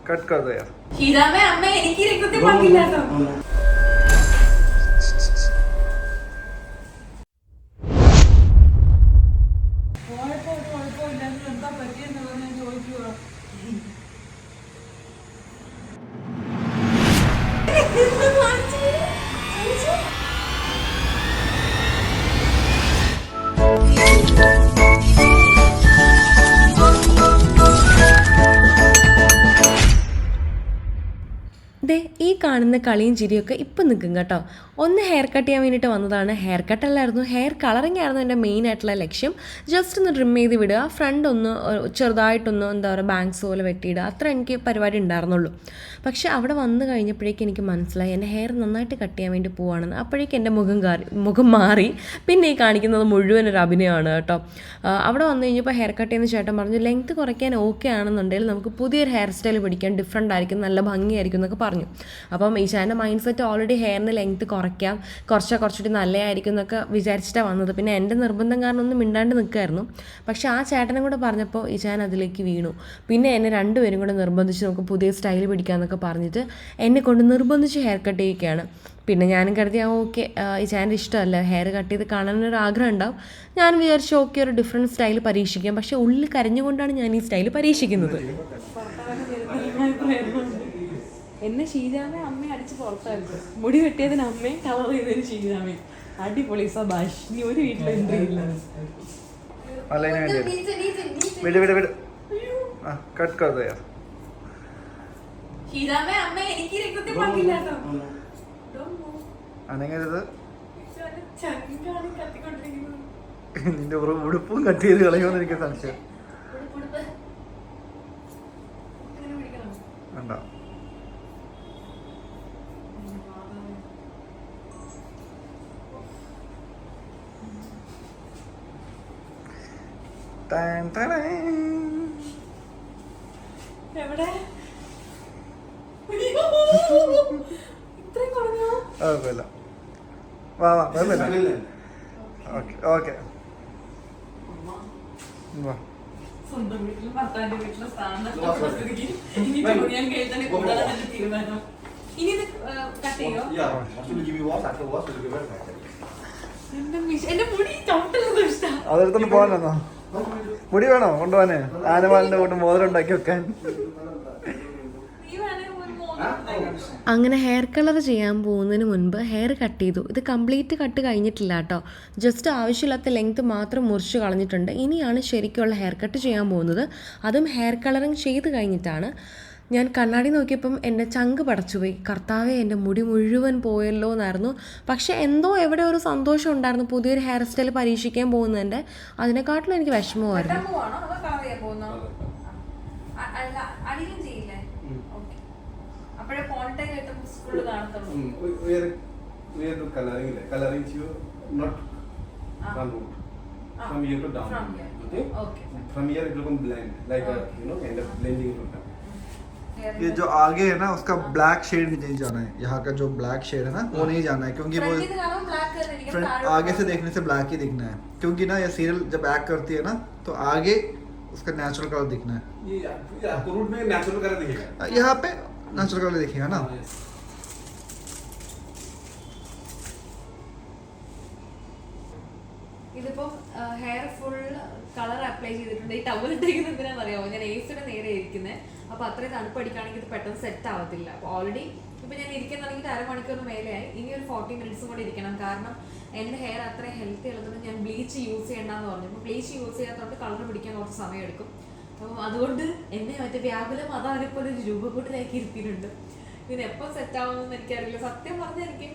Cut कर दो यार। हीरा में अम्मे एक ही रिक्वेस्ट मांगी ला तो ദേ ഈ കാണുന്ന കളിയും ചിരിയൊക്കെ ഇപ്പം നിൽക്കും കേട്ടോ. ഒന്ന് ഹെയർ കട്ട് ചെയ്യാൻ വേണ്ടിയിട്ട് വന്നതാണ്. ഹെയർ കട്ടല്ലായിരുന്നു, ഹെയർ കളറിങ് ആയിരുന്നു എൻ്റെ മെയിൻ ആയിട്ടുള്ള ലക്ഷ്യം. ജസ്റ്റ് ഒന്ന് ട്രിം ചെയ്ത് വിടുക, ഫ്രണ്ട് ഒന്ന് ചെറുതായിട്ടൊന്ന് എന്താ പറയുക ബാങ്ക്സ് പോലെ വെട്ടിയിടുക, അത്ര എനിക്ക് പരിപാടി ഉണ്ടായിരുന്നുള്ളൂ. പക്ഷേ അവിടെ വന്നു കഴിഞ്ഞപ്പോഴേക്കും എനിക്ക് മനസ്സിലായി എൻ്റെ ഹെയർ നന്നായിട്ട് കട്ട് ചെയ്യാൻ വേണ്ടി പോവുകയാണെന്ന്. അപ്പോഴേക്കും എൻ്റെ മുഖം മാറി. പിന്നെ ഈ കാണിക്കുന്നത് മുഴുവൻ ഒരു അഭിനയമാണ് കേട്ടോ. അവിടെ വന്നു കഴിഞ്ഞപ്പോൾ ഹെയർ കട്ട് ചെയ്യുന്ന ചേട്ടൻ പറഞ്ഞു ലെങ്ത്ത് കുറയ്ക്കാൻ ഓക്കെ ആണെന്നുണ്ടെങ്കിൽ നമുക്ക് പുതിയൊരു ഹെയർ സ്റ്റൈൽ പിടിക്കാൻ, ഡിഫറെൻ്റ് ആയിരിക്കും, നല്ല ഭംഗിയായിരിക്കും എന്നൊക്കെ പറഞ്ഞു. അപ്പം ഈ ചേട്ടൻ്റെ മൈൻഡ് സെറ്റ് ഓൾറെഡി ഹെയറിന് ലെങ്ത്ത് കുറച്ചുകൂടി നല്ലതായിരിക്കും എന്നൊക്കെ വിചാരിച്ചിട്ടാണ് വന്നത്. പിന്നെ എൻ്റെ നിർബന്ധം കാരണം ഒന്നും മിണ്ടാണ്ട് നിൽക്കുമായിരുന്നു. പക്ഷേ ആ ചേട്ടനും കൂടെ പറഞ്ഞപ്പോൾ ഈ ചേട്ടൻ അതിലേക്ക് വീണു. പിന്നെ എന്നെ രണ്ടുപേരും കൂടെ നിർബന്ധിച്ച് നമുക്ക് പുതിയ സ്റ്റൈൽ പിടിക്കാമെന്നൊക്കെ പറഞ്ഞിട്ട് എന്നെ കൊണ്ട് നിർബന്ധിച്ച് ഹെയർ കട്ട് ചെയ്യുകയാണ്. പിന്നെ ഞാനും കരുതി ഓക്കെ ഈ ചേട്ടൻ്റെ ഇഷ്ടമല്ല, ഹെയർ കട്ട് ചെയ്ത് കാണാനൊരു ആഗ്രഹം ഉണ്ടാവും. ഞാൻ വിചാരിച്ചു ഓക്കെ ഒരു ഡിഫറെൻറ്റ് സ്റ്റൈൽ പരീക്ഷിക്കാം. പക്ഷേ ഉള്ളിൽ കരഞ്ഞുകൊണ്ടാണ് ഞാൻ ഈ സ്റ്റൈൽ പരീക്ഷിക്കുന്നത്. എന്നെ ഷീജാമേ അമ്മ അടിച്ച് പുറത്തായിരുന്നു. മുടി വെട്ടിയതിന് അമ്മയും കളർ ചെയ്തതിന് ഷീജാമേ. അടിപൊളി സബാഷ്. നീ ഒരു വീട്ടിൽ എൻട്രി ഇല്ല. कट कर दो यार। ഷീജാമേ അമ്മ എനിക്ക് രക്തത്തിൽ പങ്കില്ല കേട്ടോ. അനങ്ങരുത്. ചങ്കാണ് കത്തിക്കൊണ്ടിരിക്കുന്നത്. നിന്റെ ഉടുപ്പും കട്ട് ചെയ്ത് കളയുമെന്ന് എനിക്ക് സംശയം. വേണ്ട. എവിടെ ഇത്രയും കുറഞ്ഞോ? കുഴപ്പമില്ല. വാ കുഴപ്പമില്ല. ഓക്കെ ഓക്കെ വാ. സ്വന്തം വീട്ടിലും ഭർത്താവിന്റെ വീട്ടിലും സ്ഥാനം ഇനി ഞാൻ കേൾക്കാൻ കൂടാതെ തീരുമാനം. ഇനി ഇത് കട്ട് ചെയ്യോ? എന്റെ മുടി ചവിട്ടുന്നത് ഇഷ്ടം. അതെടുത്തോണ്ട് പോകാനോ? മുടി വേണോ കൊണ്ടുപോകാന്? ആനവാലിന്റെ കൂട്ട് മോതിരം ഉണ്ടാക്കി വെക്കാൻ. അങ്ങനെ ഹെയർ കളർ ചെയ്യാൻ പോകുന്നതിന് മുൻപ് ഹെയർ കട്ട് ചെയ്തു. ഇത് കംപ്ലീറ്റ് കട്ട് കഴിഞ്ഞിട്ടില്ല കേട്ടോ. ജസ്റ്റ് ആവശ്യമില്ലാത്ത ലെങ്ത്ത് മാത്രം മുറിച്ച് കളഞ്ഞിട്ടുണ്ട്. ഇനിയാണ് ശരിക്കുള്ള ഹെയർ കട്ട് ചെയ്യാൻ പോകുന്നത്. അതും ഹെയർ കളറിങ് ചെയ്ത് കഴിഞ്ഞിട്ടാണ്. ഞാൻ കണ്ണാടി നോക്കിയപ്പം എൻ്റെ ചങ്ക് പടച്ചുപോയി. കർത്താവേ, എൻ്റെ മുടി മുഴുവൻ പോയല്ലോ എന്നായിരുന്നു. പക്ഷേ എന്തോ എവിടെ ഒരു സന്തോഷം ഉണ്ടായിരുന്നു പുതിയൊരു ഹെയർ സ്റ്റൈൽ പരീക്ഷിക്കാൻ പോകുന്നതിൻ്റെ. അതിനെക്കാട്ടിലും എനിക്ക് വിഷമമായിരുന്നു. ये जो आगे है ना उसका ब्लैक शेड नहीं जाना है. यहाँ का जो ब्लैक शेड है ना वो नहीं जाना है, क्योंकि वो फ्रंट आगे से देखने से ब्लैक ही दिखना है. क्योंकि ना ये सीरियल जब एक्ट करती है ना तो आगे उसका नेचुरल कलर दिखना है. ये रूट में नेचुरल कलर दिखेगा. यहाँ पे नेचुरल कलर दिखेगा ना. ഇതിപ്പോ ഹെയർ ഫുൾ കളർ അപ്ലൈ ചെയ്തിട്ടുണ്ട്. ഈ ടവൽ ഇട്ടിരിക്കുന്നത് എന്തിനാണെന്നറിയാമോ? ഞാൻ ഏസിയുടെ നേരെ ഇരിക്കുന്നത്. അപ്പൊ അത്രയും തണുപ്പടിക്കുകയാണെങ്കിൽ ഇത് പെട്ടെന്ന് സെറ്റ് ആവത്തില്ല. അപ്പൊ ഓൾറെഡി ഇപ്പൊ ഞാൻ ഇരിക്കുന്നുണ്ടെങ്കിൽ അരമണിക്കൂറിന് മേലെയായി. ഇനി ഒരു 40 മിനിറ്റ്സും കൂടെ ഇരിക്കണം. കാരണം എന്റെ ഹെയർ അത്രയും ഹെൽത്തി ഉള്ളതുകൊണ്ട് ഞാൻ ബ്ലീച്ച് യൂസ് ചെയ്യണ്ടെന്ന് പറഞ്ഞു. അപ്പൊ ബ്ലീച്ച് യൂസ് ചെയ്യാത്തതുകൊണ്ട് കളർ പിടിക്കാൻ കുറച്ച് സമയം എടുക്കും. അപ്പം അതുകൊണ്ട് എന്നെ മറ്റേ വ്യാകുലം അതവരെപ്പോലെ ഒരു രൂപക്കൂട്ടിലാക്കി ഇരുത്തിയിട്ടുണ്ട്. ഇത് എപ്പോൾ സെറ്റ് ആവുമെന്ന് എനിക്കറിയില്ല. സത്യം പറഞ്ഞാൽ എനിക്ക്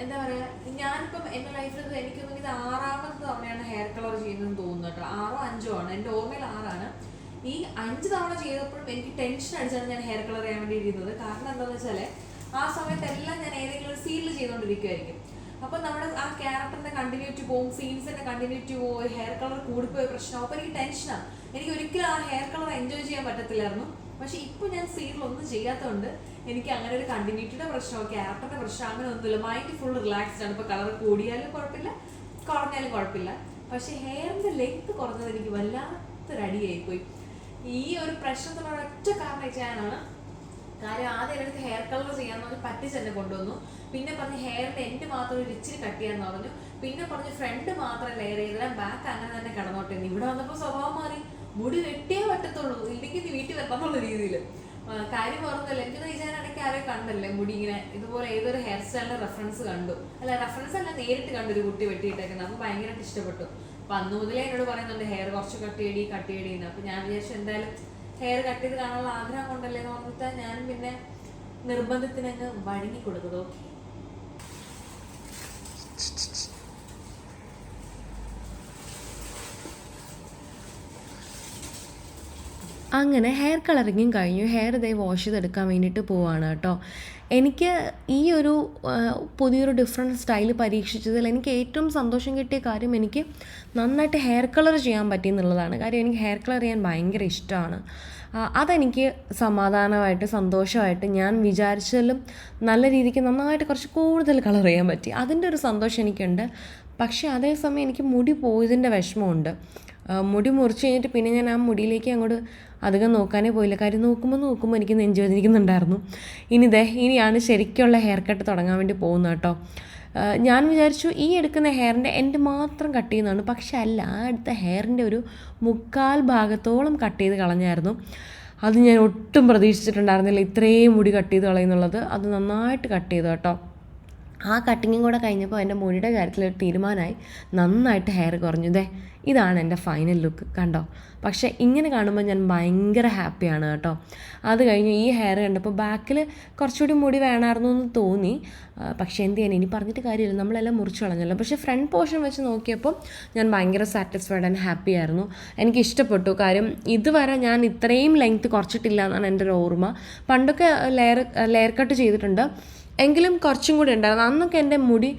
എന്താ പറയാ, ഞാനിപ്പം എന്റെ ലൈഫിൽ എനിക്കൊന്നും ഇത് 6ാമത്തെ തവണയാണ് ഹെയർ കളർ ചെയ്യുന്നതെന്ന് തോന്നുന്നു കേട്ടോ. 6ഓ 5ഓ ആണ്. എന്റെ ഓർമ്മയിൽ 6ആണ്. ഈ 5 തവണ ചെയ്തപ്പോഴും എനിക്ക് ടെൻഷൻ അടിച്ചാണ് ഞാൻ ഹെയർ കളർ ചെയ്യാൻ വേണ്ടി ഇരുന്നത്. കാരണം എന്താണെന്ന് വെച്ചാല് ആ സമയത്തെല്ലാം ഞാൻ ഏതെങ്കിലും ഒരു സീനിൽ ചെയ്തുകൊണ്ടിരിക്കുമായിരിക്കും. അപ്പൊ നമ്മുടെ ആ ക്യാരക്ടറിന്റെ കണ്ടിന്യൂറ്റി പോകും, സീൻസിന്റെ കണ്ടിന്യൂറ്റി പോകും, ഹെയർ കളർ കൂടിപ്പോയ പ്രശ്നമാവും. അപ്പൊ എനിക്ക് ടെൻഷനാണ്. എനിക്ക് ഒരിക്കലും ആ ഹെയർ കളർ എൻജോയ് ചെയ്യാൻ പറ്റത്തില്ലായിരുന്നു. പക്ഷെ ഇപ്പൊ ഞാൻ സീനിലൊന്നും ചെയ്യാത്തതുകൊണ്ട് എനിക്ക് അങ്ങനെ ഒരു കണ്ടിന്യൂറ്റിയുടെ പ്രശ്നമോ ക്യാരക്ടറിന്റെ പ്രശ്നം അങ്ങനെ ഒന്നുമില്ല. മൈൻഡ് ഫുൾ റിലാക്സ്ഡ് ആണ്. ഇപ്പൊ കളർ കൂടിയാലും കുഴപ്പമില്ല, കുറഞ്ഞാലും കുഴപ്പമില്ല. പക്ഷെ ഹെയറിന്റെ ലെങ്ത് കുറഞ്ഞത് എനിക്ക് റെഡിയായി പോയി. ഈ ഒരു പ്രശ്നത്തിനുള്ള ഒറ്റ കാരണം ചെയ്യാനാണ്. കാര്യം ആദ്യം എൻ്റെ ഹെയർ കളർ ചെയ്യാന്ന് പറഞ്ഞ് പറ്റിച്ച് എന്നെ കൊണ്ടുവന്നു. പിന്നെ പറഞ്ഞ് ഹെയറിന്റെ എൻഡ് മാത്രം ഒരു ഇച്ചിരി കട്ട് ചെയ്യാന്ന് പറഞ്ഞു. പിന്നെ പറഞ്ഞ് ഫ്രണ്ട് മാത്രം ലെയർ ചെയ്തില്ല, ബാക്ക് അങ്ങനെ തന്നെ കിടന്നോട്ടെ. ഇവിടെ വന്നപ്പോൾ സ്വഭാവം മാറി. മുടി വെട്ടിയേ പറ്റത്തുള്ളൂ, ഇല്ലെങ്കിൽ നീ വീട്ടിൽ വരണമെന്നുള്ള രീതിയിൽ. കാര്യം ഓർമ്മല്ല, എനിക്ക് റീജാനാണെങ്കിൽ ആരോ കണ്ടല്ലേ മുടി ഇങ്ങനെ ഇതുപോലെ ഏതൊരു ഹെയർ സ്റ്റൈലിന്റെ റെഫറൻസ് കണ്ടു. അല്ല റെഫറൻസ് അല്ല, നേരിട്ട് കണ്ടു ഒരു കുട്ടി വെട്ടിയിട്ടേക്കുന്നത്. അപ്പോൾ ഭയങ്കരമായിട്ട് ഇഷ്ടപ്പെട്ടു. അപ്പൊ അന്ന് മുതലേ എന്നോട് പറയുന്നുണ്ട് ഹെയർ കുറച്ച് കട്ട് ചെയ്യടി. അപ്പൊ ഞാൻ വിചാരിച്ചു എന്തായാലും ഹെയർ കട്ട് ചെയ്ത് കാണാനുള്ള ആഗ്രഹം കൊണ്ടല്ലേ എന്ന് പറഞ്ഞിട്ട് ഞാൻ പിന്നെ നിർബന്ധത്തിനങ്ങ് വഴങ്ങി കൊടുത്തത്. ഓക്കെ. അങ്ങനെ ഹെയർ കളറിങ്ങും കഴിഞ്ഞു. ഹെയർ ഇതേ വാഷ് ചെയ്തെടുക്കാൻ വേണ്ടിയിട്ട് പോവാണ് കേട്ടോ. എനിക്ക് ഈ ഒരു പുതിയൊരു ഡിഫറെൻറ്റ് സ്റ്റൈൽ പരീക്ഷിച്ചതിൽ എനിക്ക് ഏറ്റവും സന്തോഷം കിട്ടിയ കാര്യം എനിക്ക് നന്നായിട്ട് ഹെയർ കളർ ചെയ്യാൻ പറ്റി എന്നുള്ളതാണ്. കാര്യം എനിക്ക് ഹെയർ കളർ ചെയ്യാൻ ഭയങ്കര ഇഷ്ടമാണ്. അതെനിക്ക് സമാധാനമായിട്ട് സന്തോഷമായിട്ട് ഞാൻ വിചാരിച്ചതിലും നല്ല രീതിക്ക് നന്നായിട്ട് കുറച്ച് കൂടുതൽ കളർ ചെയ്യാൻ പറ്റി. അതിൻ്റെ ഒരു സന്തോഷം എനിക്കുണ്ട്. പക്ഷേ അതേസമയം എനിക്ക് മുടി പോയതിൻ്റെ വിഷമമുണ്ട്. മുടി മുറിച്ച് കഴിഞ്ഞിട്ട് പിന്നെ ഞാൻ ആ മുടിയിലേക്ക് അങ്ങോട്ട് അധികം നോക്കാനേ പോയില്ല. കാര്യം നോക്കുമ്പോൾ എനിക്ക് നെഞ്ചുവേദനിക്കുന്നുണ്ടായിരുന്നു. ഇനിയാണ് ശരിക്കുള്ള ഹെയർ കട്ട് തുടങ്ങാൻ വേണ്ടി പോകുന്നത് കേട്ടോ. ഞാൻ വിചാരിച്ചു ഈ എടുക്കുന്ന ഹെയറിൻ്റെ എൻ്റെ മാത്രം കട്ട് ചെയ്യുന്നതാണ്. പക്ഷെ അല്ല, ആ എടുത്ത ഹെയറിൻ്റെ ഒരു 3/4 ഭാഗത്തോളം കട്ട് ചെയ്ത് കളഞ്ഞായിരുന്നു. അത് ഞാൻ ഒട്ടും പ്രതീക്ഷിച്ചിട്ടുണ്ടായിരുന്നില്ല, ഇത്രയും മുടി കട്ട് ചെയ്ത് കളയുന്നുള്ളത്. അത് നന്നായിട്ട് കട്ട് ചെയ്തു കേട്ടോ. ആ കട്ടിങ്ങും കൂടെ കഴിഞ്ഞപ്പോൾ എൻ്റെ മുടിയുടെ കാര്യത്തിലൊരു തീരുമാനമായി. നന്നായിട്ട് ഹെയർ കുറഞ്ഞു. ഇതാണ് എൻ്റെ ഫൈനൽ ലുക്ക്, കണ്ടോ. പക്ഷേ ഇങ്ങനെ കാണുമ്പോൾ ഞാൻ ഭയങ്കര ഹാപ്പിയാണ് കേട്ടോ. അത് കഴിഞ്ഞ് ഈ ഹെയർ കണ്ടപ്പോൾ ബാക്കിൽ കുറച്ചുകൂടി മുടി വേണമായിരുന്നു എന്ന് തോന്നി. പക്ഷേ എന്ത് ചെയ്യാൻ, ഇനി പറഞ്ഞിട്ട് കാര്യമില്ല, നമ്മളെല്ലാം മുറിച്ച് കളഞ്ഞല്ലോ. പക്ഷേ ഫ്രണ്ട് പോർഷൻ വെച്ച് നോക്കിയപ്പോൾ ഞാൻ ഭയങ്കര സാറ്റിസ്ഫൈഡ് ആൻഡ് ഹാപ്പി ആയിരുന്നു. എനിക്ക് ഇഷ്ടപ്പെട്ടു. കാര്യം ഇതുവരെ ഞാൻ ഇത്രയും ലെങ്ത്ത് കുറച്ചിട്ടില്ല എന്നാണ് എൻ്റെ ഒരു ഓർമ്മ. പണ്ടൊക്കെ ലെയർ കട്ട് ചെയ്തിട്ടുണ്ട്, എങ്കിലും കുറച്ചും കൂടി ഉണ്ടായിരുന്നു. അന്നൊക്കെ എൻ്റെ മുടി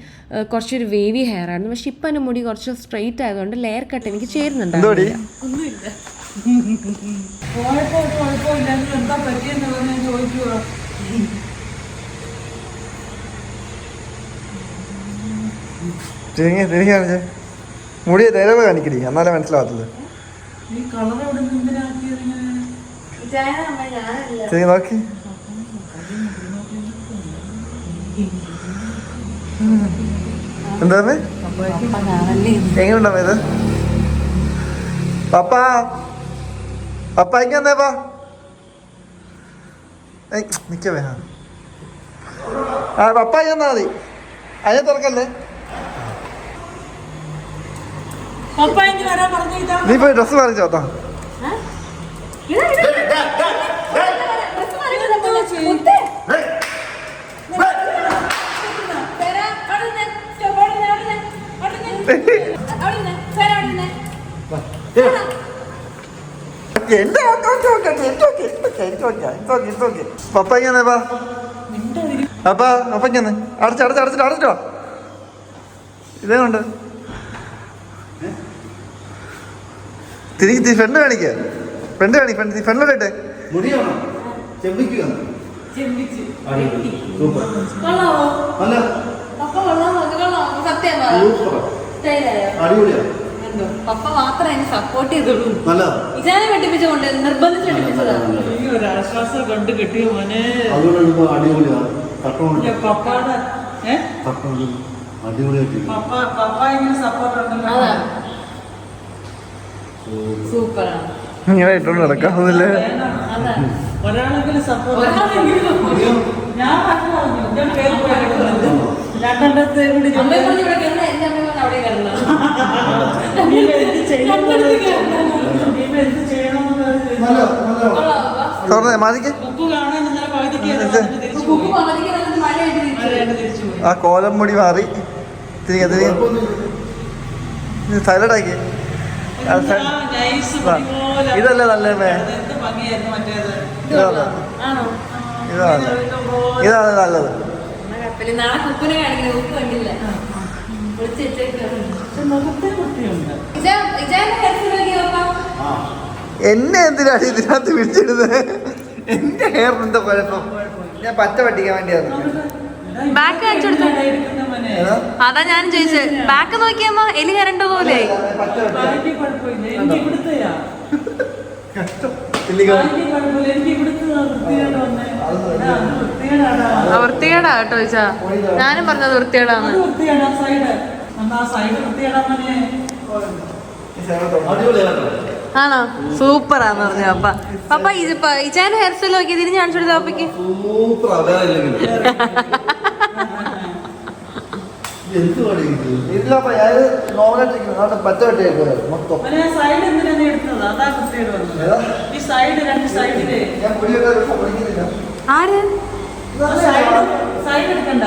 കുറച്ചൊരു വേവി ഹെയർ ആയിരുന്നു. പക്ഷെ ഇപ്പം എൻ്റെ മുടി കുറച്ച് സ്ട്രെയിറ്റ് ആയതുകൊണ്ട് ലെയർ കട്ട് എനിക്ക് ചേരുന്നുണ്ടായിരുന്നു. മുടി നേരെ കാണിക്കടി, എന്നാലേ മനസ്സിലാവത്തുള്ളൂ. നോക്കി എന്താണ് എങ്ങനെയുണ്ടാവും ഇത്? പപ്പായ്ക്ക് എന്താ നിക്കവേ? പപ്പായി എന്നാ മതി, അതിനെ തുറക്കല്ലേ. നീ പോയി ഡ്രസ് മാറി ചോത്താ. പപ്പായ്ക്ക് അടച്ചിട്ടോ. ഇതേ കൊണ്ട് തിരികെ ഫ്രണ്ട് കാണിക്കേ. ഫ്രണ്ടിലിട്ടെ പപ്പ മാത്രമേ എന്നെ സപ്പോർട്ട് ചെയ്തുള്ളൂ. ഇജാനെ വെട്ടിപ്പിച്ചുകൊണ്ട് നിർബന്ധിച്ച് വെട്ടിപ്പിച്ചതാണ്. ഒരാശ്വാസം കണ്ട് കിട്ടിയ മോനെ. സൂപ്പറാണ്. ഇങ്ങനെ ഇട്ടോണ്ട് നടക്കാവുന്നില്ലേ? ഒരാളെങ്കിലും സപ്പോർട്ട്. ഞാൻ രണ്ടെണ്ണത്തെ കൂടി ആ കോലം മുടി മാറി തിരികെ സൈലഡാക്കി. ഇതല്ലേ നല്ല ഇതാണ് നല്ലത്. എന്നെ എന്തിനാണ് ഇതിനകത്ത് വിളിച്ചിടുന്നത്? എന്റെ ഹെയർ എന്താ കുഴപ്പം? ഞാൻ പച്ച പറ്റിക്കാൻ വേണ്ടിയാണ്. ബാക്ക് കാണിച്ചു കൊടുത്തു. അതാ ഞാൻ ചോദിച്ചത്. ബാക്ക് നോക്കിയമ്മ എലി കരണ്ട പോലെ. എനിക്ക് ഇവിടുത്തെ വൃത്തികേട് വന്നേ. വൃത്തികേടാ കേട്ടോ ചോദിച്ചാ. ഞാനും പറഞ്ഞത് വൃത്തികേടാന്ന്. വൃത്തികേടാ സൈഡ്. ആ സൈഡ് വൃത്തികേടാ മോനെ. ആണോ? സൂപ്പറാന്ന് പറഞ്ഞു പപ്പ. പപ്പ ഇതിപ്പോ ഇച്ചാന്റെ ഹെയർ സ്റ്റൈൽ നോക്കി തിരിഞ്ഞ് കാണിച്ചു കൊടുത്ത പപ്പയ്ക്ക്. സൈഡ് എന്തിനാ നീ എടുത്തത്? അതാ വൃത്തികേട് വന്നത്. ഈ സൈഡ് രണ്ട് സൈഡില് ആര് സൈഡ് എടുക്കണ്ട.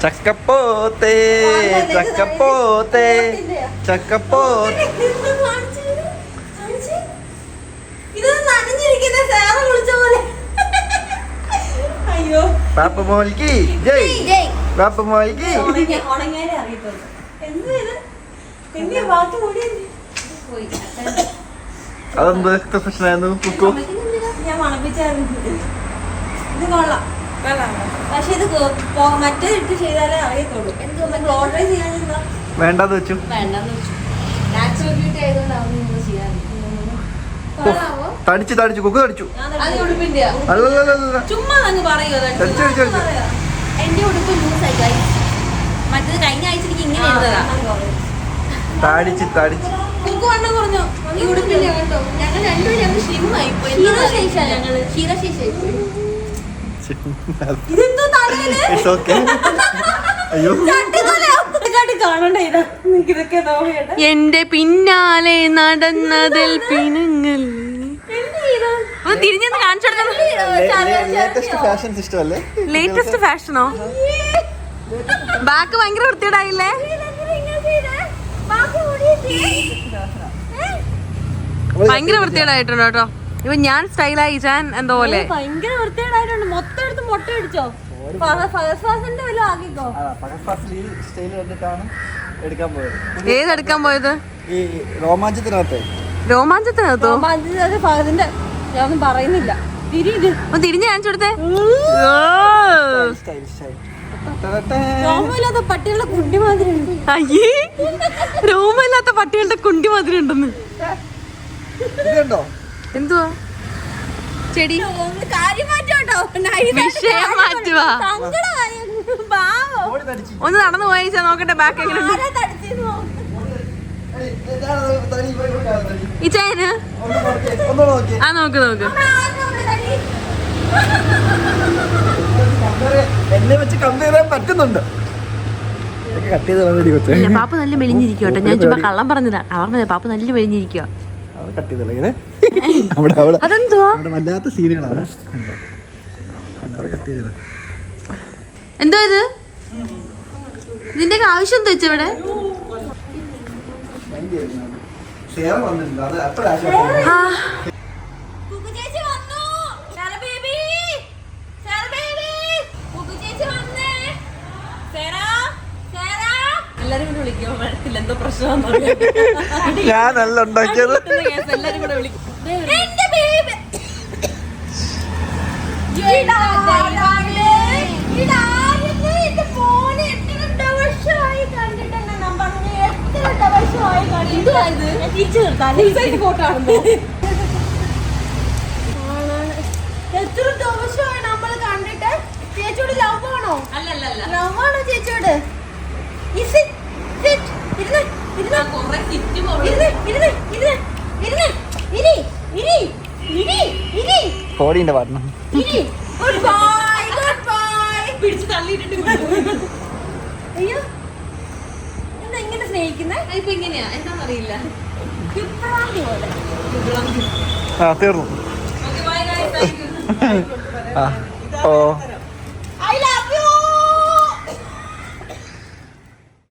ചക്കപ്പോത്തേ ചക്കപ്പോത്തേ ചക്കപ്പോത്തേ. പാപ്പ മോൽക്ക് ജയ്, പാപ്പ മോൽക്ക്. അതെന്ത് പ്രശ്നമായിരുന്നു കുക്കു? ഞാൻ മണപ്പിച്ചായിരുന്നു. ഇത് കൊള്ളാം, പക്ഷെ ഇത് മറ്റേ ഇട്ട് ചെയ്താലേ അറിയത്തുള്ളൂ. എനിക്ക് ഓർഡർ ചെയ്യാൻ വേണ്ടെന്ന് വെച്ചു. വേണ്ടെന്ന് വെച്ചു. നാച്ചുറൽ ബ്യൂട്ടി ആയതുകൊണ്ടാവും നിങ്ങൾ ചെയ്യാൻ. തടിച്ചു തടിച്ചു കുക്കു തടിച്ചു. അത് ഉടുപ്പിന്റെ അല്ലല്ല ചുമ്മാ അങ്ങ് പറയൂ. എന്റെ ഉടുപ്പ് ലൂസായി. മറ്റേത് കഴിഞ്ഞ ആഴ്ച എനിക്ക് ഇങ്ങനെ എഴുതതാ. തടിച്ചു തടിച്ചു. കുക്കു വണ്ണം കുറഞ്ഞു. ഈ ഉടുപ്പില്ല കേട്ടോ. ഞങ്ങൾ രണ്ടുപേരും സ്ലിം ആയിപ്പോയി. ഇതെന്തോ തലയില് അയ്യോ കാണണ്ടേ ഇതാ. ഇതൊക്കെ നോക്കിയിട്ട് എന്റെ പിന്നാലെ നടന്നതിൽ പിണങ്ങൽ. തിരിഞ്ഞെന്ന് ലേറ്റസ്റ്റ് ഫാഷൻ സിസ്റ്റം അല്ലേ? ലേറ്റസ്റ്റ് ഫാഷനോ? ബാക്ക് ഭയങ്കര വൃത്തിയോടായില്ലേ? ഭയങ്കര വൃത്തിയോടായിട്ടുണ്ട് കേട്ടോ. ഇപ്പൊ ഞാൻ സ്റ്റൈലായി ഞാൻ എന്തോ പോലെ ഭയങ്കര വൃത്തികേടായിട്ടുണ്ട്. മൊത്തം എടുത്ത് മുട്ട അടിച്ചോ? ഫഹസ്ഫാസിന്റെ വല്ലതും ആക്കിക്കോ. എടുക്കാൻ പോയത്. ഏതെടുക്കാൻ പോയത്? ഈ രോമാഞ്ചത്തിനകത്ത്. രോമാഞ്ചത്തിനകത്തോ? ഫഹദിന്റെ ഞാനൊന്നും പറയുന്നില്ല. തിരിഞ്ഞ് കാണിച്ചു കൊടുത്തേ. രോമമില്ലാത്ത പട്ടികളുടെ കുണ്ടി മാതിരി ഉണ്ട്. അയ്യേ, രോമമില്ലാത്ത പട്ടികളുടെ കുണ്ടി മാതിരി ഉണ്ടെന്ന്. ഇതുണ്ടോ? എന്തുവാ? ചെടി കാര്യം മാറ്റോട്ടോ. വിഷയം മാറ്റുവാ. ഒന്ന് നടന്നു പോയിച്ചാ നോക്കട്ടെ ബാക്ക് എങ്ങനെ. ഈ ചൈന ആ നോക്ക് നോക്ക്. എന്നെ വെച്ച് കമ്പയർ ചെയ്യാൻ പറ്റുന്നുണ്ട്. പാപ്പ നല്ല മെലിഞ്ഞിരിക്കും കേട്ടോ. ഞാൻ ചുമ്മാ കള്ളം പറഞ്ഞതാ. കള്ളം പാപ്പ നല്ല മെലിഞ്ഞിരിക്കുക. അതെന്തുവാ? വല്ലാത്ത സീനുകളാണ്. എന്തോ ഇത്? ഇതിന്റെ ആവശ്യം എന്താ വെച്ചാ ഇവിടെ? എല്ലാരും കൂടെ വിളിക്കോ? മഴത്തില്ല എന്തോ പ്രശ്നം. ഞാനല്ല ഉണ്ടാക്കിയത്. എല്ലാരും കൂടെ വിളിക്കും. എത്ര ദിവസമായി നമ്മൾ കണ്ടിട്ട്? ചേച്ചിയോട് ലവ് ആണോ? ലവ് ആണോ ചേച്ചിയോട്? കോടിന്റെ പാട്ടണം. പിടിച്ച് തള്ളിയിട്ടുണ്ട്. അയ്യോ, എന്താ ഇങ്ങനെ സ്നേഹിക്കുന്നേ? ഇപ്പൊ ഇങ്ങനെയാ, എന്താന്നറിയില്ല. ആ തീർന്നു. Okay, bye guys, thank you. Oh